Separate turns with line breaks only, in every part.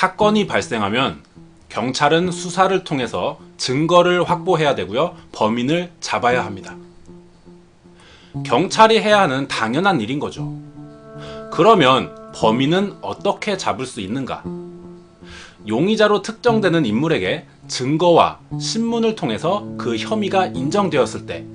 사건이 발생하면 경찰은 수사를 통해서 증거를 확보해야 되고요. 범인을 잡아야 합니다. 경찰이 해야 하는 당연한 일인 거죠. 그러면 범인은 어떻게 잡을 수 있는가? 용의자로 특정되는 인물에게 증거와 신문을 통해서 그 혐의가 인정되었을 때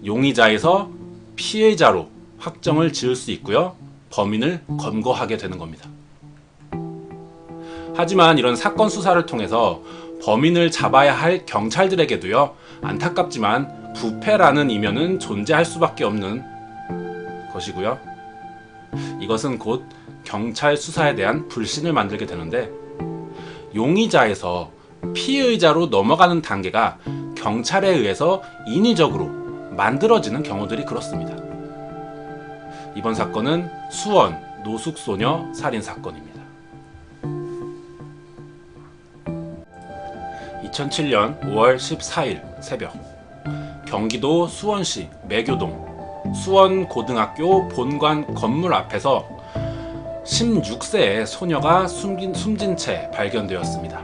용의자에서 피해자로 확정을 지을 수 있고요. 범인을 검거하게 되는 겁니다. 하지만 이런 사건 수사를 통해서 범인을 잡아야 할 경찰들에게도요, 안타깝지만 부패라는 이면은 존재할 수밖에 없는 것이고요. 이것은 곧 경찰 수사에 대한 불신을 만들게 되는데, 용의자에서 피의자로 넘어가는 단계가 경찰에 의해서 인위적으로 만들어지는 경우들이 그렇습니다. 이번 사건은 수원 노숙소녀 살인 사건입니다. 2007년 5월 14일 새벽, 경기도 수원시 매교동 수원고등학교 본관 건물 앞에서 16세의 소녀가 숨진 채 발견되었습니다.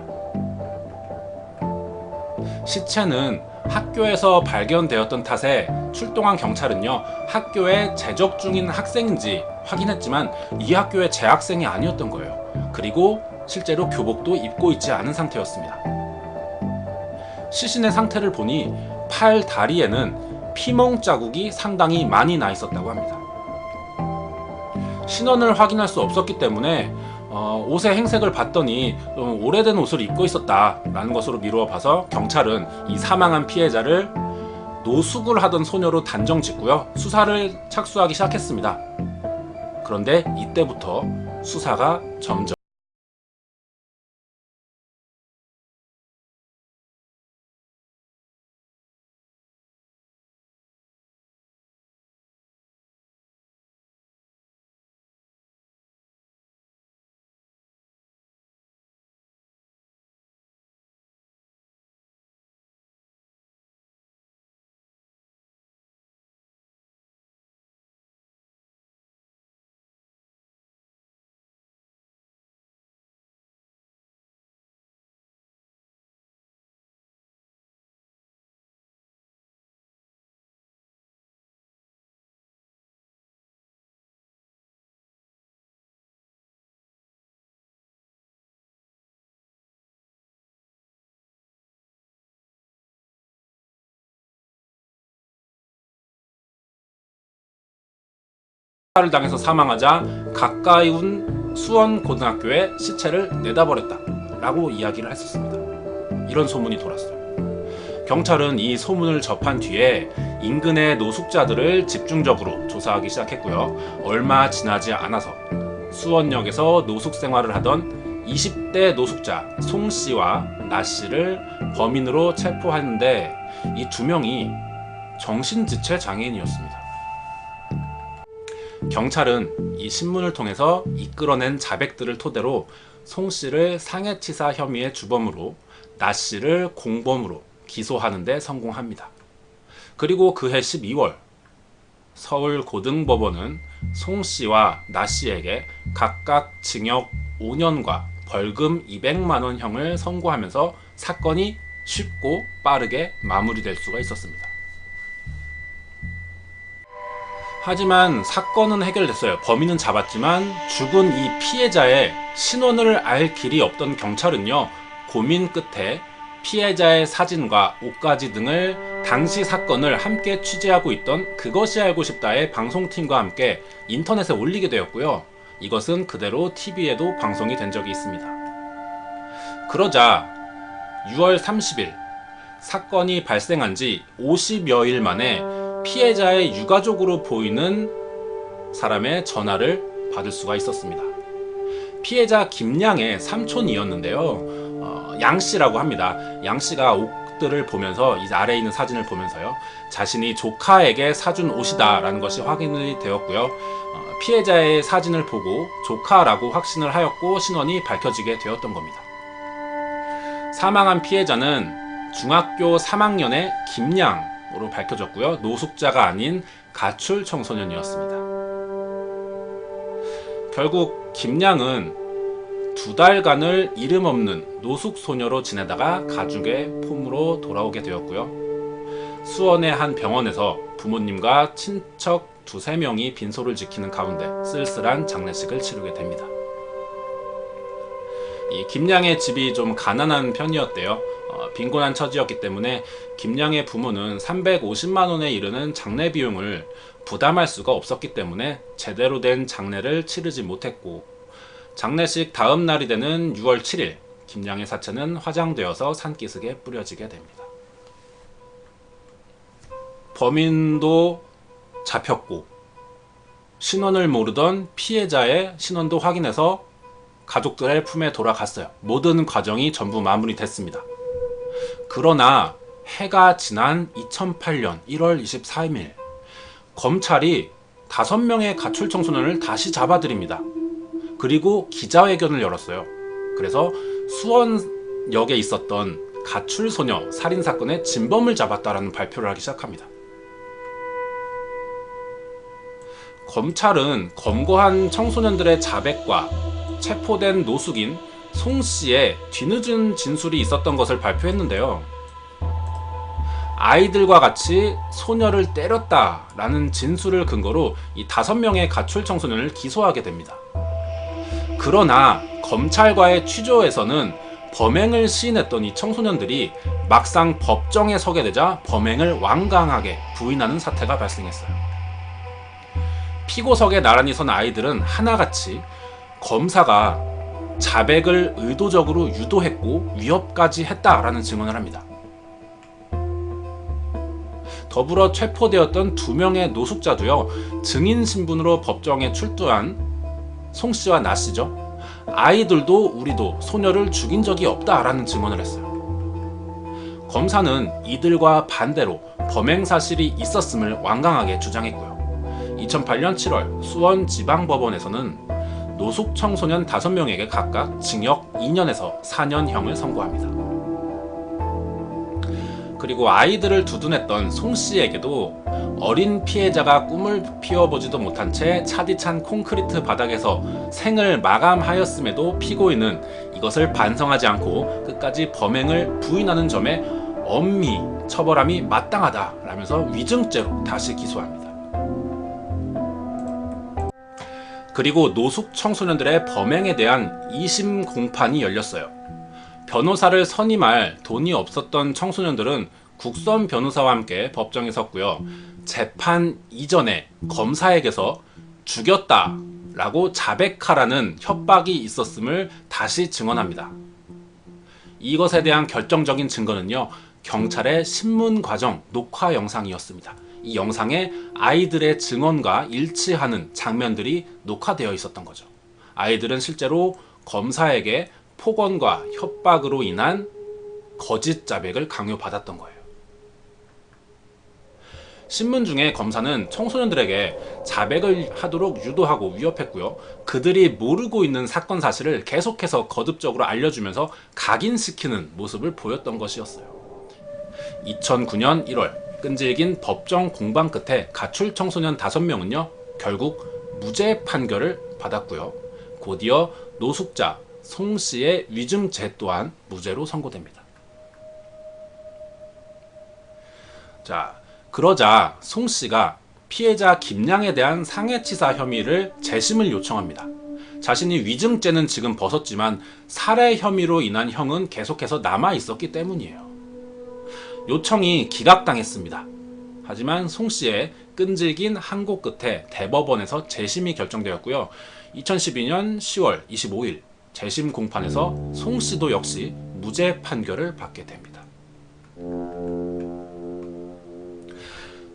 시체는 학교에서 발견되었던 탓에 출동한 경찰은요, 학교에 재적 중인 학생인지 확인했지만 이 학교의 재학생이 아니었던 거예요. 그리고 실제로 교복도 입고 있지 않은 상태였습니다. 시신의 상태를 보니 팔, 다리에는 피멍 자국이 상당히 많이 나 있었다고 합니다. 신원을 확인할 수 없었기 때문에 옷의 행색을 봤더니 좀 오래된 옷을 입고 있었다라는 것으로 미루어 봐서 경찰은 이 사망한 피해자를 노숙을 하던 소녀로 단정 짓고요, 수사를 착수하기 시작했습니다. 그런데 이때부터 수사가 점점 사를 당해서 사망하자 가까이 온 수원고등학교에 시체를 내다버렸다 라고 이야기를 했었습니다. 이런 소문이 돌았어요. 경찰은 이 소문을 접한 뒤에 인근의 노숙자들을 집중적으로 조사하기 시작했고요. 얼마 지나지 않아서 수원역에서 노숙 생활을 하던 20대 노숙자 송씨와 나씨를 범인으로 체포하는데, 이 두 명이 정신지체 장애인이었습니다. 경찰은 이 신문을 통해서 이끌어낸 자백들을 토대로 송씨를 상해치사 혐의의 주범으로, 나씨를 공범으로 기소하는 데 성공합니다. 그리고 그해 12월 서울고등법원은 송씨와 나씨에게 각각 징역 5년과 벌금 200만 원형을 선고하면서 사건이 쉽고 빠르게 마무리될 수가 있었습니다. 하지만 사건은 해결됐어요. 범인은 잡았지만 죽은 이 피해자의 신원을 알 길이 없던 경찰은요, 고민 끝에 피해자의 사진과 옷가지 등을 당시 사건을 함께 취재하고 있던 그것이 알고 싶다의 방송팀과 함께 인터넷에 올리게 되었고요. 이것은 그대로 TV에도 방송이 된 적이 있습니다. 그러자 6월 30일 사건이 발생한 지 50여일 만에 피해자의 유가족으로 보이는 사람의 전화를 받을 수가 있었습니다. 피해자 김양의 삼촌이었는데요, 양씨라고 합니다. 양씨가 옷들을 보면서, 이 아래에 있는 사진을 보면서요, 자신이 조카에게 사준 옷이다 라는 것이 확인이 되었고요, 피해자의 사진을 보고 조카라고 확신을 하였고 신원이 밝혀지게 되었던 겁니다. 사망한 피해자는 중학교 3학년의 김양으로 밝혀졌고요, 노숙자가 아닌 가출 청소년이었습니다. 결국 김양은 2달간을 이름 없는 노숙 소녀로 지내다가 가족의 품으로 돌아오게 되었고요. 수원의 한 병원에서 부모님과 친척 2~3명이 빈소를 지키는 가운데 쓸쓸한 장례식을 치르게 됩니다. 이 김양의 집이 좀 가난한 편이었대요. 빈곤한 처지였기 때문에 김양의 부모는 350만 원에 이르는 장례 비용을 부담할 수가 없었기 때문에 제대로 된 장례를 치르지 못했고, 장례식 다음 날이 되는 6월 7일 김양의 사체는 화장되어서 산기슭에 뿌려지게 됩니다. 범인도 잡혔고 신원을 모르던 피해자의 신원도 확인해서 가족들의 품에 돌아갔어요. 모든 과정이 전부 마무리됐습니다. 그러나 해가 지난 2008년 1월 24일 검찰이 5명의 가출 청소년을 다시 잡아들입니다. 그리고 기자회견을 열었어요. 그래서 수원역에 있었던 가출 소녀 살인사건의 진범을 잡았다라는 발표를 하기 시작합니다. 검찰은 검거한 청소년들의 자백과 체포된 노숙인 송씨의 뒤늦은 진술이 있었던 것을 발표했는데요. 아이들과 같이 소녀를 때렸다라는 진술을 근거로 이 5명의 가출 청소년을 기소하게 됩니다. 그러나 검찰과의 취조에서는 범행을 시인했던 이 청소년들이 막상 법정에 서게 되자 범행을 완강하게 부인하는 사태가 발생했어요. 피고석에 나란히 선 아이들은 하나같이 검사가 자백을 의도적으로 유도했고 위협까지 했다라는 증언을 합니다. 더불어 체포되었던 2명의 노숙자도요, 증인 신분으로 법정에 출두한 송씨와 나씨죠. 아이들도 우리도 소녀를 죽인 적이 없다라는 증언을 했어요. 검사는 이들과 반대로 범행 사실이 있었음을 완강하게 주장했고요. 2008년 7월 수원지방법원에서는 노숙 청소년 5명에게 각각 징역 2년에서 4년형을 선고합니다. 그리고 아이들을 두둔했던 송씨에게도 어린 피해자가 꿈을 피워보지도 못한 채 차디찬 콘크리트 바닥에서 생을 마감하였음에도 피고인은 이것을 반성하지 않고 끝까지 범행을 부인하는 점에 엄히 처벌함이 마땅하다라면서 위증죄로 다시 기소합니다. 그리고 노숙 청소년들의 범행에 대한 2심 공판이 열렸어요. 변호사를 선임할 돈이 없었던 청소년들은 국선 변호사와 함께 법정에 섰고요. 재판 이전에 검사에게서 죽였다라고 자백하라는 협박이 있었음을 다시 증언합니다. 이것에 대한 결정적인 증거는요, 경찰의 신문 과정 녹화 영상이었습니다. 이 영상에 아이들의 증언과 일치하는 장면들이 녹화되어 있었던 거죠. 아이들은 실제로 검사에게 폭언과 협박으로 인한 거짓 자백을 강요받았던 거예요. 신문 중에 검사는 청소년들에게 자백을 하도록 유도하고 위협했고요. 그들이 모르고 있는 사건 사실을 계속해서 거듭적으로 알려주면서 각인시키는 모습을 보였던 것이었어요. 2009년 1월 끈질긴 법정 공방 끝에 가출 청소년 5명은요 결국 무죄 판결을 받았고요. 곧이어 노숙자 송씨의 위증죄 또한 무죄로 선고됩니다. 자, 그러자 송씨가 피해자 김양에 대한 상해치사 혐의를 재심을 요청합니다. 자신이 위증죄는 지금 벗었지만 살해 혐의로 인한 형은 계속해서 남아 있었기 때문이에요. 요청이 기각당했습니다. 하지만 송씨의 끈질긴 항고 끝에 대법원에서 재심이 결정되었고요. 2012년 10월 25일 재심 공판에서 송씨도 역시 무죄 판결을 받게 됩니다.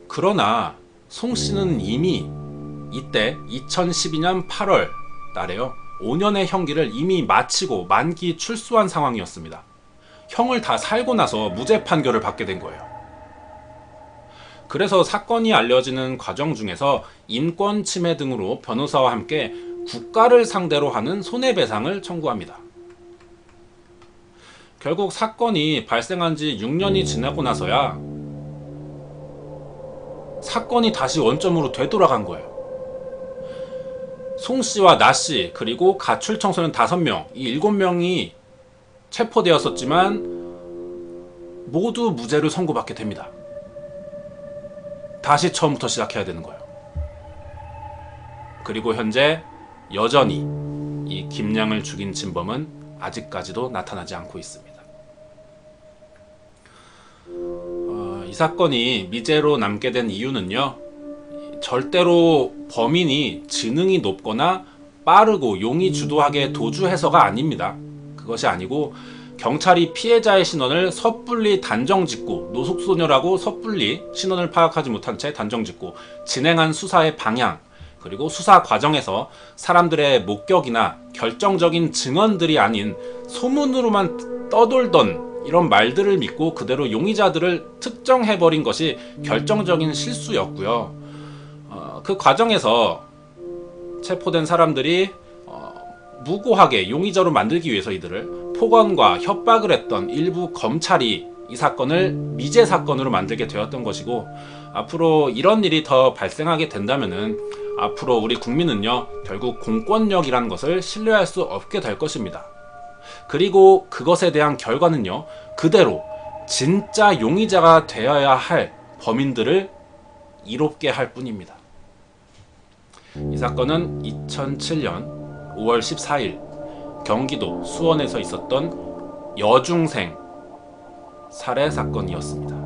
그러나 송씨는 이미 이때 2012년 8월 달에요. 5년의 형기를 이미 마치고 만기 출소한 상황이었습니다. 형을 다 살고 나서 무죄 판결을 받게 된 거예요. 그래서 사건이 알려지는 과정 중에서 인권 침해 등으로 변호사와 함께 국가를 상대로 하는 손해배상을 청구합니다. 결국 사건이 발생한 지 6년이 지나고 나서야 사건이 다시 원점으로 되돌아간 거예요. 송 씨와 나 씨, 그리고 가출 청소년 5명, 이 7명이 체포되었었지만 모두 무죄를 선고받게 됩니다. 다시 처음부터 시작해야 되는 거예요. 그리고 현재 여전히 이 김양을 죽인 진범은 아직까지도 나타나지 않고 있습니다. 이 사건이 미제로 남게 된 이유는요, 절대로 범인이 지능이 높거나 빠르고 용의 주도하게 도주해서가 아닙니다. 그것이 아니고 경찰이 피해자의 신원을 섣불리 단정짓고, 노숙소녀라고 섣불리 신원을 파악하지 못한 채 단정짓고 진행한 수사의 방향, 그리고 수사 과정에서 사람들의 목격이나 결정적인 증언들이 아닌 소문으로만 떠돌던 이런 말들을 믿고 그대로 용의자들을 특정해버린 것이 결정적인 실수였고요. 그 과정에서 체포된 사람들이 무고하게 용의자로 만들기 위해서 이들을 폭언과 협박을 했던 일부 검찰이 이 사건을 미제 사건으로 만들게 되었던 것이고, 앞으로 이런 일이 더 발생하게 된다면은 앞으로 우리 국민은요, 결국 공권력이라는 것을 신뢰할 수 없게 될 것입니다. 그리고 그것에 대한 결과는요, 그대로 진짜 용의자가 되어야 할 범인들을 이롭게 할 뿐입니다. 이 사건은 2007년 5월 14일 경기도 수원에서 있었던 여중생 살해 사건이었습니다.